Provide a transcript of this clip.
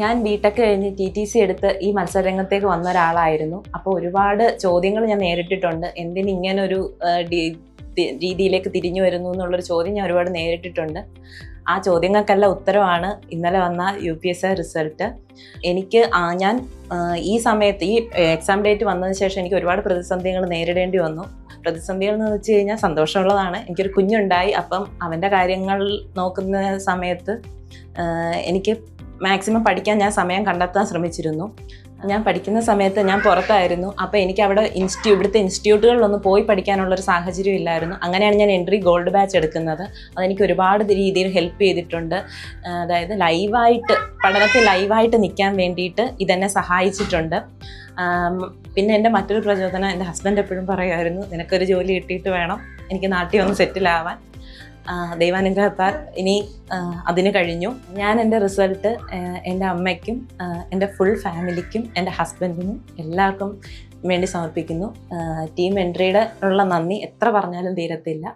ഞാൻ ബിടെക് കഴിഞ്ഞ് TTC എടുത്ത് ഈ മത്സരരംഗത്തേക്ക് വന്ന ഒരാളായിരുന്നു. അപ്പോൾ ഒരുപാട് ചോദ്യങ്ങൾ ഞാൻ നേരിട്ടിട്ടുണ്ട്. എന്തിന് ഇങ്ങനൊരു രീതിയിലേക്ക് തിരിഞ്ഞു വരുന്നു എന്നുള്ളൊരു ചോദ്യം ഞാൻ ഒരുപാട് നേരിട്ടിട്ടുണ്ട്. ആ ചോദ്യങ്ങൾക്കെല്ലാം ഉത്തരവാണ് ഇന്നലെ വന്ന UPSC റിസൾട്ട്. എനിക്ക് ഞാൻ ഈ സമയത്ത് ഈ എക്സാം ഡേറ്റ് വന്നതിന് ശേഷം എനിക്ക് ഒരുപാട് പ്രതിസന്ധികൾ നേരിടേണ്ടി വന്നു. പ്രതിസന്ധികൾ എന്ന് വെച്ച് കഴിഞ്ഞാൽ സന്തോഷമുള്ളതാണ്. എനിക്കൊരു കുഞ്ഞുണ്ടായി. അപ്പം അവൻ്റെ കാര്യങ്ങൾ നോക്കുന്ന സമയത്ത് എനിക്ക് മാക്സിമം പഠിക്കാൻ ഞാൻ സമയം കണ്ടെത്താൻ ശ്രമിച്ചിരുന്നു. ഞാൻ പഠിക്കുന്ന സമയത്ത് ഞാൻ പുറത്തായിരുന്നു. അപ്പോൾ എനിക്ക് അവിടെ ഇവിടുത്തെ ഇൻസ്റ്റിറ്റ്യൂട്ടുകളിലൊന്നും പോയി പഠിക്കാനുള്ളൊരു സാഹചര്യം ഇല്ലായിരുന്നു. അങ്ങനെയാണ് ഞാൻ എൻട്രി ഗോൾഡ് ബാച്ച് എടുക്കുന്നത്. അതെനിക്ക് ഒരുപാട് രീതിയിൽ ഹെൽപ്പ് ചെയ്തിട്ടുണ്ട്. അതായത് പഠനത്തിൽ ലൈവായിട്ട് നിൽക്കാൻ വേണ്ടിയിട്ട് ഇതെന്നെ സഹായിച്ചിട്ടുണ്ട്. പിന്നെ എൻ്റെ മറ്റൊരു പ്രചോദനം എൻ്റെ ഹസ്ബൻഡ് എപ്പോഴും പറയുമായിരുന്നു, നിനക്കൊരു ജോലി കിട്ടിയിട്ട് വേണം എനിക്ക് നാട്ടിൽ വന്ന് സെറ്റിലാവാൻ. ദൈവാനുഗ്രഹത്താൽ ഇനി അതിന് കഴിഞ്ഞു. ഞാൻ എൻ്റെ റിസൾട്ട് എൻ്റെ അമ്മയ്ക്കും എൻ്റെ ഫുൾ ഫാമിലിക്കും എൻ്റെ ഹസ്ബൻഡിനും എല്ലാവർക്കും വേണ്ടി സമർപ്പിക്കുന്നു. ടീം എൻട്രിയുടെ ഉള്ള നന്ദി എത്ര പറഞ്ഞാലും തീരത്തില്ല.